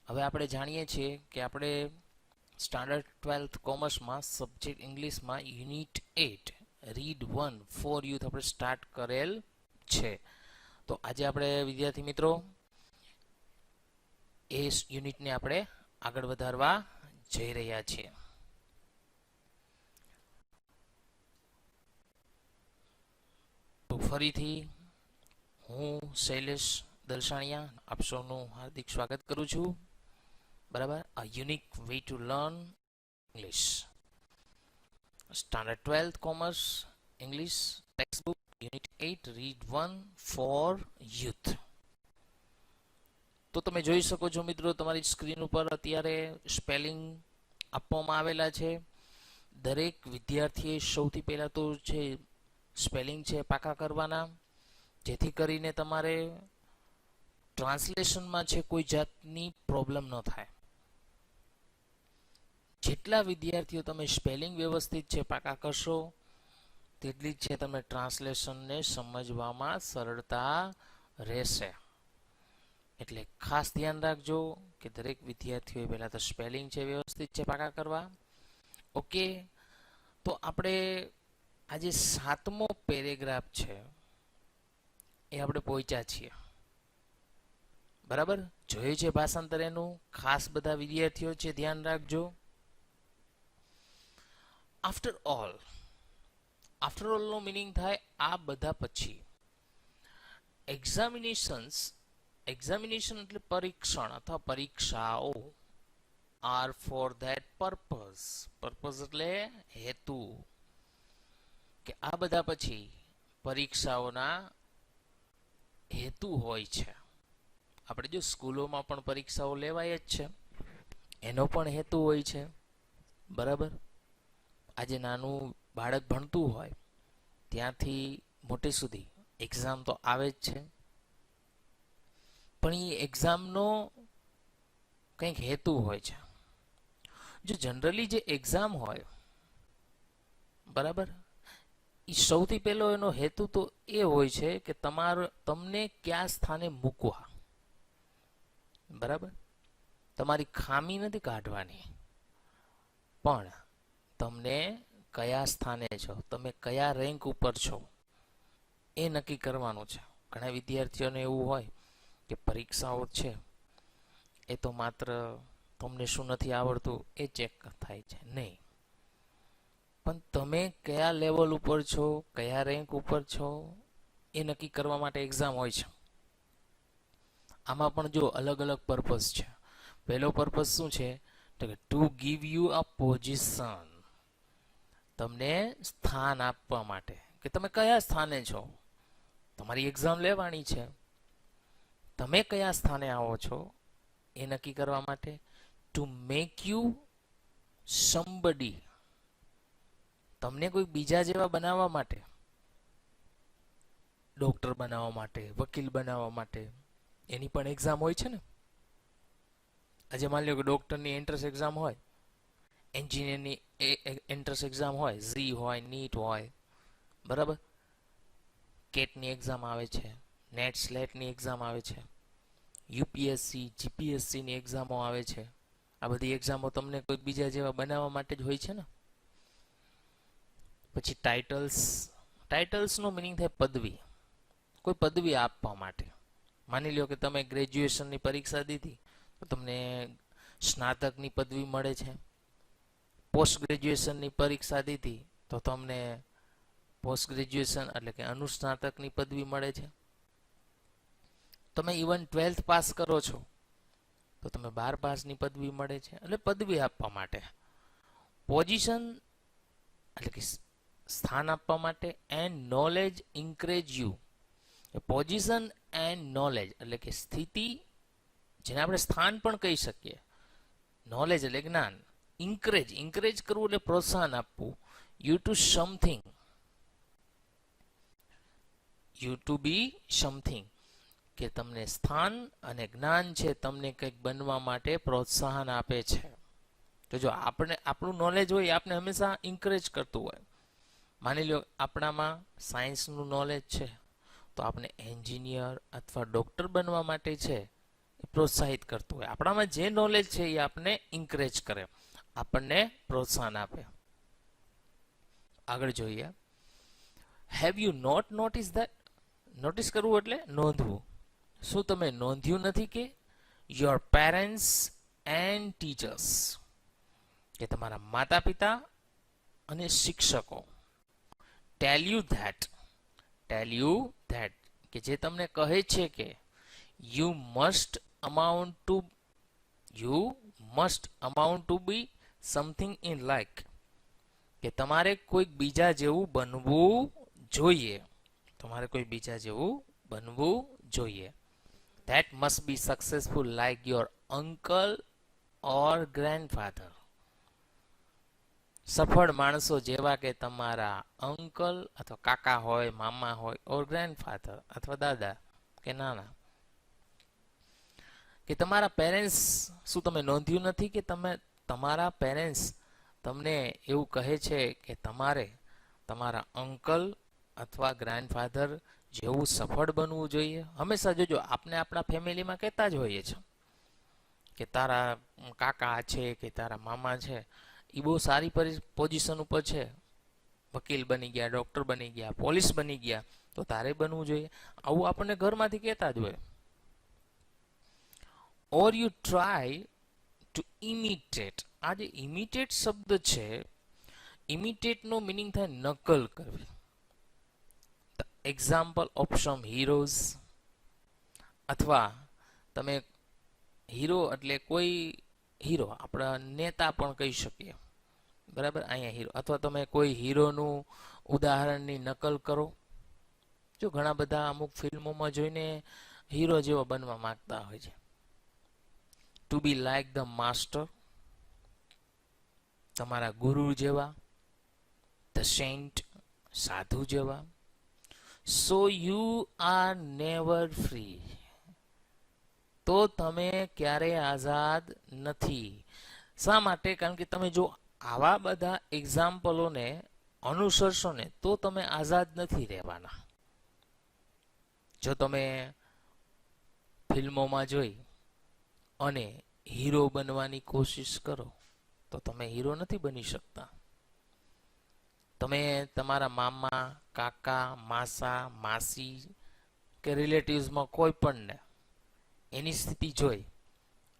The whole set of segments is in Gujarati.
હવે આપણે જાણીએ છીએ કે આપણે સ્ટાન્ડર્ડ 12th કોમર્સમાં સબ્જેક્ટ ઇંગ્લિશમાં યુનિટ 8 રીડ 1 ફોર યુથ આપણે સ્ટાર્ટ કરેલ છે. તો આજે આપણે વિદ્યાર્થી મિત્રો એ યુનિટને આપણે આગળ વધારવા જઈ રહ્યા છીએ. તો ફરીથી હું શૈલેષ દલસાણિયા આપ સૌનું હાર્દિક સ્વાગત કરું છું. બરાબર, a unique way to learn English. Standard 12th Commerce English textbook Unit 8 Read 1 for Youth. તો તમે જોઈ શકો છો મિત્રો, તમારી સ્ક્રીન ઉપર અત્યારે સ્પેલિંગ આપવામાં આવેલા છે. દરેક વિદ્યાર્થીએ સૌથી પહેલાં તો છે સ્પેલિંગ છે પાકા કરવાના, જેથી કરીને તમારે ટ્રાન્સલેશનમાં છે કોઈ જાતની પ્રોબ્લેમ ન થાય. જેટલા વિદ્યાર્થીઓ તમે સ્પેલિંગ વ્યવસ્થિત છે પાકા કરશો તેટલી જ છે તમે ટ્રાન્સલેશનને સમજવામાં સરળતા રહેશે. એટલે ખાસ ધ્યાન રાખજો કે દરેક વિદ્યાર્થીઓએ પહેલાં તો સ્પેલિંગ છે વ્યવસ્થિત છે પાકા કરવા. ઓકે, તો આપણે આજે 7મો પેરેગ્રાફ છે એ આપણે પહોંચ્યા છીએ. બરાબર, જોયું છે ભાષાંતર એનું. ખાસ બધા વિદ્યાર્થીઓ છે ધ્યાન રાખજો. આફ્ટર ઓલ નો મિનિંગ થાય આ બધા પછી. એક્ઝામિનેશન એટલે પરીક્ષણ અથવા પરીક્ષાઓ. આર ફોર ધેટ પર્પઝ એટલે હેતુ. કે આ બધા પછી પરીક્ષાઓના હેતુ હોય છે. આપણે જો સ્કૂલોમાં પણ પરીક્ષાઓ લેવાય જ છે, એનો પણ હેતુ હોય છે. બરાબર, આજે નાનું બાળક ભણતું હોય ત્યાંથી મોટે સુધી એક્ઝામ તો આવે જ છે, પણ એ એક્ઝામનો કંઈક હેતુ હોય છે. જો જનરલી જે એક્ઝામ હોય, બરાબર, એ સૌથી પહેલો એનો હેતુ તો એ હોય છે કે તમને કયા સ્થાને મૂકવા. બરાબર, તમારી ખામી નથી કાઢવાની, પણ તમને કયા સ્થાને છો, તમે કયા રેન્ક ઉપર છો એ નક્કી કરવાનું છે. ઘણા વિદ્યાર્થીઓને એવું હોય કે પરીક્ષાઓ છે એ તો માત્ર તમને શું નથી આવડતું એ ચેક થાય છે, નહીં, પણ તમે કયા લેવલ ઉપર છો, કયા રેન્ક ઉપર છો એ નક્કી કરવા માટે એક્ઝામ હોય છે. આમાં પણ જો અલગ અલગ પર્પઝ છે. પહેલો પર્પઝ શું છે તો કે to give you a position, તમને સ્થાન આપવા માટે કે તમે કયા સ્થાને છો. તમારી એક્ઝામ લેવાની છે, તમે કયા સ્થાને આવો છો એ નક્કી કરવા માટે. ટુ મેક યુ સમબડી, તમને કોઈ બીજા જેવા બનાવવા માટે, ડોક્ટર બનાવવા માટે, વકીલ બનાવવા માટે. એની પણ એક્ઝામ હોય છે ને. આજે માની લો કે ડોક્ટરની એન્ટ્રન્સ એક્ઝામ હોય, એન્જિનિયરની એન્ટ્રન્સ એક્ઝામ હોય, ઝી હોય, નીટ હોય, બરાબર, કેટની એક્ઝામ આવે છે, નેટ સ્લેટની એક્ઝામ આવે છે, યુપીએસસી જીપીએસસીની એક્ઝામો આવે છે. આ બધી એક્ઝામો તમને કોઈ બીજા જેવા બનાવવા માટે જ હોય છે ને. પછી ટાઇટલ્સનો મિનિંગ થાય પદવી, કોઈ પદવી આપવા માટે. માની લો કે તમે ગ્રેજ્યુએશનની પરીક્ષા દીધી તો તમને સ્નાતકની પદવી મળે છે. પોસ્ટ ગ્રેજ્યુએશનની પરીક્ષા દીધી તો તમને પોસ્ટ ગ્રેજ્યુએશન એટલે કે અનુસ્નાતકની પદવી મળે છે. તમે ઇવન 12th પાસ કરો છો તો તમે 12 પાસની પદવી મળે છે. એટલે પદવી આપવા માટે. પોઝિશન એટલે કે સ્થાન આપવા માટે. And knowledge encourage you, position and knowledge એટલે કે સ્થિતિ, જેને આપણે સ્થાન પણ કહી શકીએ. નોલેજ એટલે જ્ઞાન. ઇન્કરેજ કરવું એટલે પ્રોત્સાહન આપવું. યુ ટુ બી સમથિંગ, કે તમને સ્થાન અને જ્ઞાન છે તમને કંઈક બનવા માટે પ્રોત્સાહન આપે છે. તો જો આપણું નોલેજ હોય એ આપણે હંમેશા ઇન્કરેજ કરતું હોય. માની લો આપણામાં સાયન્સનું નોલેજ છે તો આપણે એન્જિનિયર અથવા ડૉક્ટર બનવા માટે છે પ્રોત્સાહિત કરતું હોય. આપણામાં જે નોલેજ છે એ આપણને ઇન્કરેજ કરે, આપણને પ્રોત્સાહન આપે. આગળ જોઈએ. Have you not notice that? Notice કરવું એટલે નોંધવું. શું તમે નોંધ્યું નથી કે યોર પેરેન્ટ્સ એન્ડ ટીચર્સ, કે તમારા માતા પિતા અને શિક્ષકો, ટેલ યુ ધેટ, કે જે તમને કહે છે કે you must amount to be something in like, કે તમારે કોઈક બીજા જેવું બનવું જોઈએ. તમારે કોઈ બીજા જેવું બનવું જોઈએ. That must be successful like your uncle or grandfather. સફળ માણસો જેવા કે તમારા અંકલ અથવા કાકા હોય, મામા હોય, ઓર ગ્રેન્ડફાધર અથવા દાદા કે નાના. કે તમારા પેરેન્ટ્સ, શું તમે નોંધ્યું નથી કે તમારા પેરેન્ટ્સ તમને એવું કહે છે કે તમારે તમારા અંકલ અથવા ગ્રાન્ડફાધર જેવું સફળ બનવું જોઈએ. હંમેશા જોજો, આપણે આપણા ફેમિલીમાં કહેતા જ હોઈએ છીએ કે તારા કાકા છે કે તારા મામા છે એ બહુ સારી પોઝિશન ઉપર છે, વકીલ બની ગયા, ડોક્ટર બની ગયા, પોલીસ બની ગયા, તો તારે બનવું જોઈએ. આવું આપણને ઘરમાંથી કહેતા જ હોય. Or you try to imitate. આ જે ઇમિટેટ શબ્દ છે, ઇમિટેટનો મિનિંગ થાય નકલ કરવી. એક્ઝામ્પલ ઓફ સમ હીરોઝ, અથવા તમે હીરો એટલે કોઈ હીરો, આપણા નેતા પણ કહી શકીએ, બરાબર. અહીંયા હીરો, અથવા તમે કોઈ હીરોનું ઉદાહરણની નકલ કરો. જો ઘણા બધા અમુક ફિલ્મોમાં જોઈને હીરો જેવો બનવા માંગતા હોય છે. To be like the master, તમારા ગુરુ જેવા. ધ સેન્ટ, સાધુ જેવા. So you are never free, તો તમે ક્યારેય આઝાદ નથી. શા માટે? કારણ કે તમે જો આવા બધા એક્ઝામ્પલોને અનુસરશો ને તો તમે આઝાદ નથી રહેવાના. જો તમે ફિલ્મોમાં જોઈ અને હીરો બનવાની કોશિશ કરો તો તમે હીરો નથી બની શકતા. તમે તમારા મામા, કાકા, માસા, માસી કે રિલેટિવ્સમાં કોઈ પણને એની સ્થિતિ જોઈ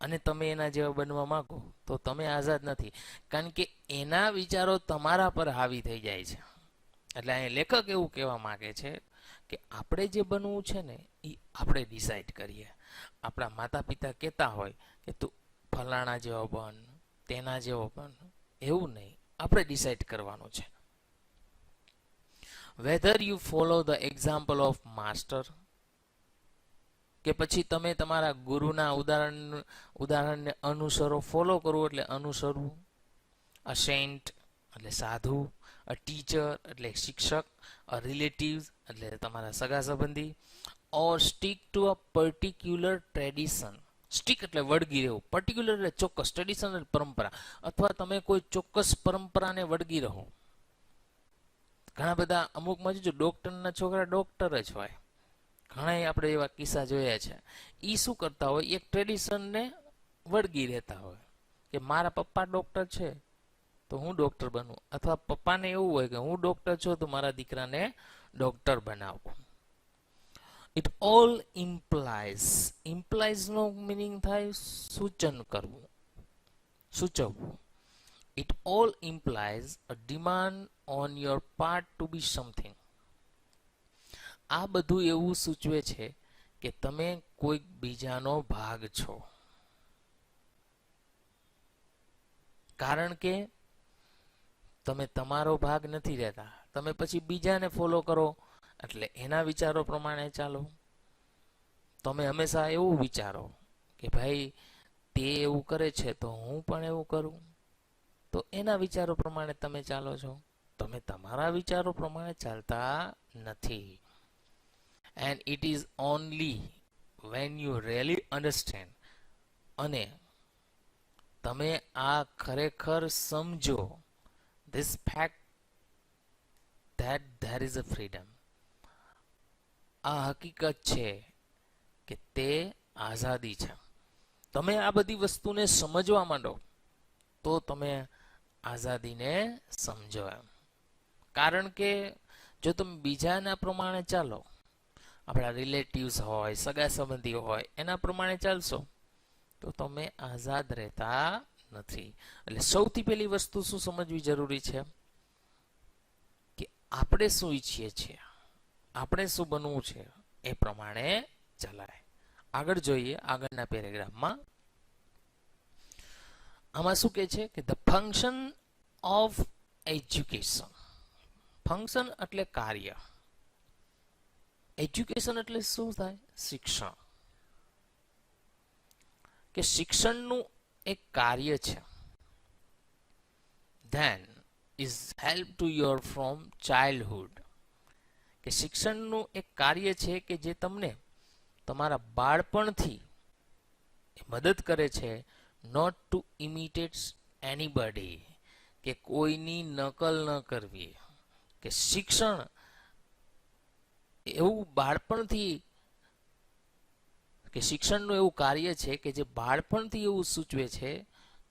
અને તમે એના જેવા બનવા માંગો તો તમે આઝાદ નથી. કારણ કે એના વિચારો તમારા પર હાવી થઈ જાય છે. એટલે અહીં લેખક એવું કહેવા માંગે છે કે આપણે જે બનવું છે ને એ આપણે ડિસાઈડ કરીએ. આપણા માતા પિતા કહેતા હોય કે તું ફલાણા જેવો બન, તેના જેવો બન, એવું નહીં, આપણે ડિસાઈડ કરવાનું છે. Whether you follow the example of master, કે પછી તમે તમારા ગુરુના ઉદાહરણને અનુસરો. ફોલો કરવું એટલે અનુસરવું. અ સેન્ટ એટલે સાધુ, અ ટીચર એટલે શિક્ષક, અ રિલેટિવ્સ એટલે તમારા સગા સંબંધી. Or stick to a particular tradition. Stick એટલે વળગી રહેવું, પર્ટિક્યુલર એટલે ચોક્કસ, ટ્રેડિશન એટલે પરંપરા, અથવા તમે કોઈ ચોક્કસ પરંપરાને વળગી રહો. ઘણા બધા અમુકમાં જો ડોક્ટરના છોકરા ડોક્ટર જ હોય, ઘણા આપણે એવા કિસ્સા જોયા છે. એ શું કરતા હોય, એક ટ્રેડિશનને વળગી રહેતા હોય કે મારા પપ્પા ડોક્ટર છે તો હું ડોક્ટર બનું, અથવા પપ્પાને એવું હોય કે હું ડોક્ટર છું તો મારા દીકરાને ડોક્ટર બનાવું. ઇટ ઓલ ઇમ્પ્લાઇઝ નો મિનિંગ થાય સૂચન કરવું, સૂચવવું. It all implies a demand on your part to be something. આ બધું એવું સૂચવે છે કે તમે કોઈક બીજાનો ભાગ છો. કારણ કે તમે તમારો ભાગ નથી રહેતા, તમે પછી બીજાને ફોલો કરો એટલે એના વિચારો પ્રમાણે ચાલો. તમે હંમેશા એવું વિચારો કે ભાઈ તે એવું કરે છે તો હું પણ એવું કરું, તો એના વિચારો પ્રમાણે તમે ચાલો છો. તમે તમારા વિચારો પ્રમાણે ચાલતા નથી. And it is only when you really understand, અને તમે આ ખરેખર સમજો, this fact that there is a freedom, આ હકીકત છે કે તે આઝાદી છે. તમે આ બધી વસ્તુને સમજવા માંડો તો તમે આઝાદીને સમજો એમ. કારણ કે જો તમે બીજાના પ્રમાણે ચાલો, આપણા રિલેટિવ્સ હોય, સગા સંબંધીઓ હોય, એના પ્રમાણે ચાલશો તો તમે આઝાદ રહેતા નથી. એટલે સૌથી પહેલી વસ્તુ શું સમજવી જરૂરી છે કે આપણે શું ઈચ્છીએ છીએ, આપણે શું બનવું છે એ પ્રમાણે ચલાય. આગળ જોઈએ, આગળના પેરેગ્રાફમાં આમાં શું કહે છે કે the function of education. Function એટલે કાર્ય, એજ્યુકેશન એટલે શું થાય? શિક્ષણ. કે શિક્ષણનું એક કાર્ય છે. Then is help to your from childhood. કે શિક્ષણનું એક કાર્ય છે કે જે તમને તમારા બાળપણથી મદદ કરે છે. Not to imitate anybody. કે કોઈની નકલ ન કરવી. કે શિક્ષણ એવું બાળપણથી, કે શિક્ષણનું એવું કાર્ય છે કે જે બાળપણથી એવું સૂચવે છે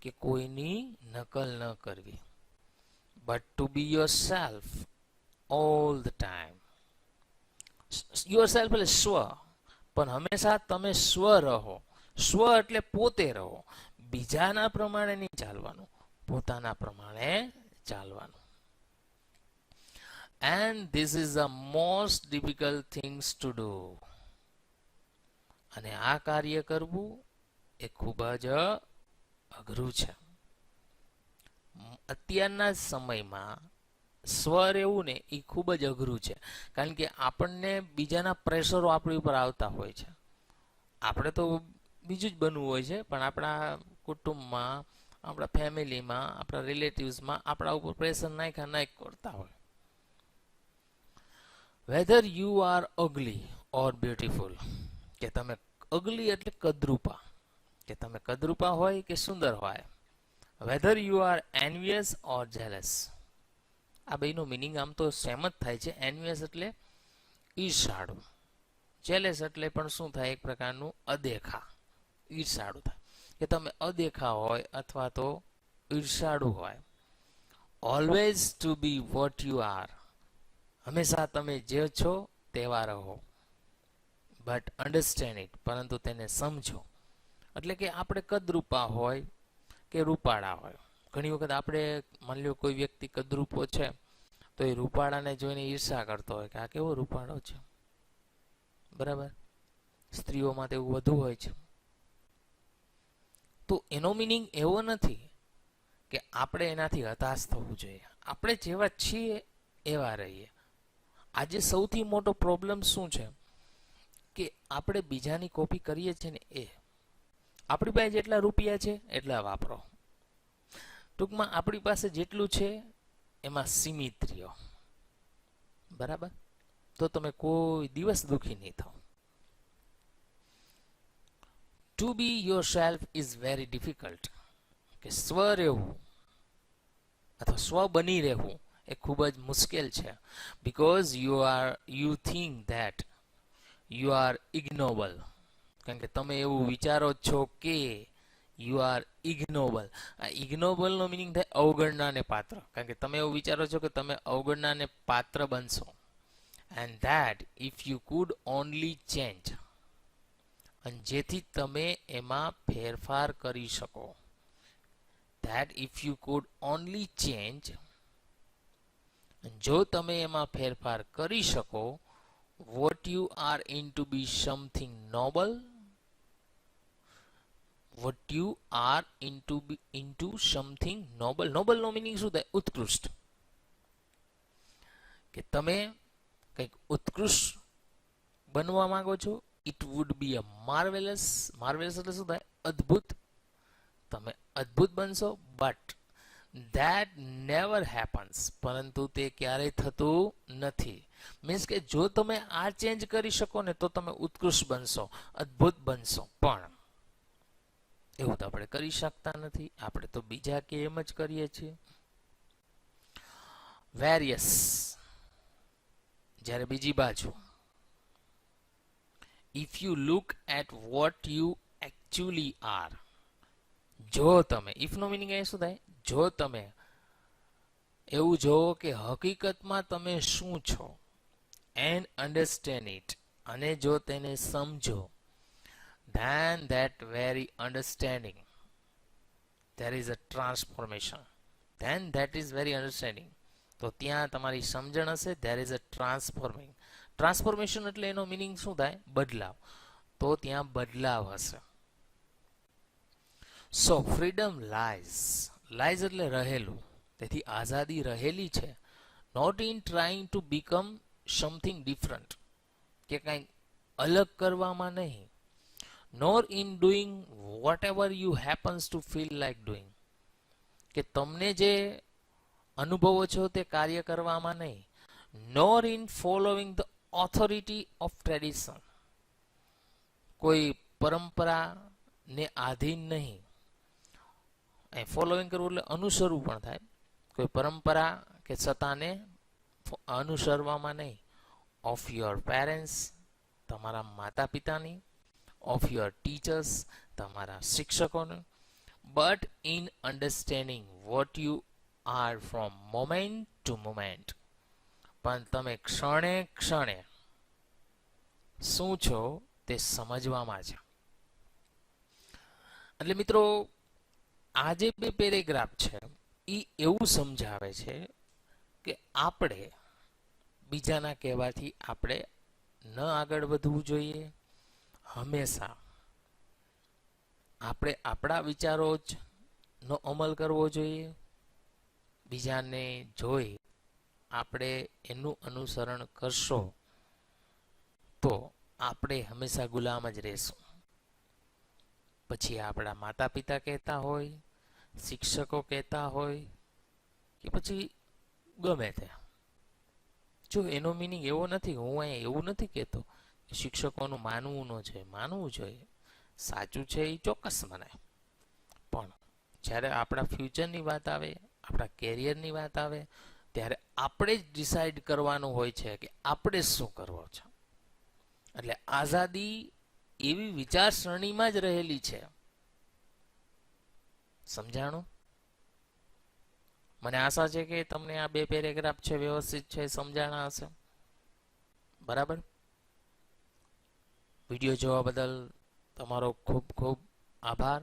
કે કોઈની નકલ ન કરવી. But two be your self all the time. Your self એટલે સ્વ, પણ હંમેશા તમે સ્વ રહો. સ્વ એટલે પોતે રહો. બીજાના પ્રમાણે નહીં ચાલવાનું, પોતાના પ્રમાણે ચાલવાનું. And this is the most difficult things to do. અને આ કાર્ય કરવું એ ખૂબ જ અઘરું છે. અત્યારના સમયમાં સ્વ રહેવું ને એ ખૂબ જ અઘરું છે. કારણ કે આપણને બીજાના પ્રેશરો આપણી ઉપર આવતા હોય છે. આપણે તો બીજું જ બનવું હોય છે, પણ આપણા કુટુંબમાં, આપણા ફેમિલીમાં, આપણા રિલેટિવ્સમાં આપણા ઉપર પ્રેશર નાખ કરતા હોય. Whether you R અગલી or beautiful. કે તમે અગલી એટલે કદરૂપા, કે તમે કદરૂપા હોય કે સુંદર હોય. Whether you are envious or jealous. આ બેનો મિનિંગ આમ તો સેમ જ થાય છે. એન્વિયસ એટલે ઈર્ષાળુ, જેલસ એટલે પણ શું થાય? એક પ્રકારનું અદેખા, ઈર્ષાળુ થાય. કે તમે અદેખા હોય અથવા તો ઈર્ષાળુ હોય. Always to be what you are. હંમેશા તમે જે છો તેવા રહો. But understand it. પરંતુ તેને સમજો. એટલે કે આપણે કદરૂપા હોય કે રૂપાળા હોય. ઘણી વખત આપણે માની લો કોઈ વ્યક્તિ કદરૂપો છે તો એ રૂપાળાને જોઈને ઈર્ષા કરતો હોય કે આ કેવો રૂપાળો છે. બરાબર, સ્ત્રીઓમાં તેવું વધુ હોય છે. તો એનો મિનિંગ એવો નથી કે આપણે એનાથી હતાશ થવું જોઈએ. આપણે જેવા છીએ એવા રહીએ. આજે સૌથી મોટો પ્રોબ્લેમ શું છે કે આપણે બીજાની કોપી કરીએ છીએ ને એ. આપણી પાસે જેટલા રૂપિયા છે એટલા વાપરો. ટૂંકમાં આપણી પાસે જેટલું છે એમાં સીમિત રહ્યો. બરાબર, તો તમે કોઈ દિવસ દુઃખી નહીં થાવ. To be yourself is very difficult. કે સ્વ રહેવું અથવા સ્વ બની રહેવું એ ખૂબ જ મુશ્કેલ છે. Because you think that you are ઇગ્નોબલ. કારણ કે તમે એવું વિચારો છો કે યુ આર ઇગ્નોબલ. આ ઇગ્નોબલનો મિનિંગ થાય અવગણનાને પાત્ર. કારણ કે તમે એવું વિચારો છો કે તમે અવગણનાને પાત્ર બનશો. And that if you could only change. અને જેથી તમે એમાં ફેરફાર કરી શકો. That if you could only change. જો તમે એમાં ફેરફાર કરી શકો. What you are into be something noble. What you are into something noble. Noble નો મિનિંગ શું થાય? ઉત્કૃષ્ટ. કે તમે કંઈક ઉત્કૃષ્ટ બનવા માંગો છો. It would be a marvellous. Marvellous એટલે શું થાય? અદ્ભુત. તમે અદ્ભુત બનશો. But that never happens. પરંતુ તે ક્યારેય થતું નથી. મીન્સ કે જો તમે આ ચેન્જ કરી શકો ને તો તમે ઉત્કૃષ્ટ બનશો, અદ્ભુત બનશો. પણ એવું તો આપણે કરી શકતા નથી. આપણે તો બીજા કે એમ જ કરીએ છીએ. વેરિયસ જ્યારે બીજી બાજુ. If you look at what you actually are. જો તમે, ઇફ નો મિનિંગ એ શું થાય? જો તમે એવું જોવો કે હકીકતમાં તમે શું છો, એન્ડ અન્ડરસ્ટેન્ડ ઇટ, અને જો તેને સમજો, then that very understanding there is a transformation. Then that is very understanding. તો ત્યાં તમારી સમજણ હશે, there is a transforming. Transformation એટલે એનો મિનિંગ શું થાય? બદલાવ. તો ત્યાં બદલાવ હશે. સો ફ્રીડમ લાઈઝ, લાઈઝ એટલે રહેલું, તેથી આઝાદી રહેલી છે, not in trying to become something different, કે કંઈક અલગ કરવામાં નહીં, nor in doing whatever you happens to feel like doing, કે તમને જે અનુભવો છો તે કાર્ય કરવામાં નહીં, nor in following the authority of tradition, કોઈ પરંપરાને આધીન નહીં. ફોલોઈંગ કરવું એટલે અનુસરવું પણ થાય, કોઈ પરંપરા કે સત્તાને અનુસરવામાં નહીં. ઓફ યોર પેરેન્ટ્સ, તમારા માતા પિતાની, ઓફ યોર ટીચર્સ, તમારા શિક્ષકોને, but in understanding what you are from moment to moment, પણ તમે ક્ષણે ક્ષણે શું છો તે સમજવામાં છે. એટલે મિત્રો આ જે બે પેરેગ્રાફ છે એ એવું સમજાવે છે કે આપણે બીજાના કહેવાથી આપણે ન આગળ વધવું જોઈએ. હંમેશા આપણે આપણા વિચારો જ નો અમલ કરવો જોઈએ. બીજાને જોઈ આપણે એનું અનુસરણ કરશો તો આપણે હંમેશા ગુલામ જ રહેશું. પછી આપણા માતા પિતા કહેતા હોય, શિક્ષકો કહેતા હોય કે પછી ગમે તે. જો એનો મિનિંગ એવો નથી, હું અહીંયા એવું નથી કહેતો કે શિક્ષકોનું માનવું ન છે, માનવું જોઈએ, સાચું છે એ ચોક્કસ મને. પણ જ્યારે આપણા ફ્યુચરની વાત આવે, આપણા કેરિયરની વાત આવે, ત્યારે આપણે જ ડિસાઈડ કરવાનું હોય છે કે આપણે શું કરવો છે. એટલે આઝાદી એવી વિચારસરણીમાં જ રહેલી છે. સમજાણું? મને આશા છે કે તમને આ બે પેરેગ્રાફ છે વ્યવસ્થિત છે, સમજાણા હશે. બરાબર? વિડીયો જોવા બદલ તમારો ખૂબ ખૂબ આભાર.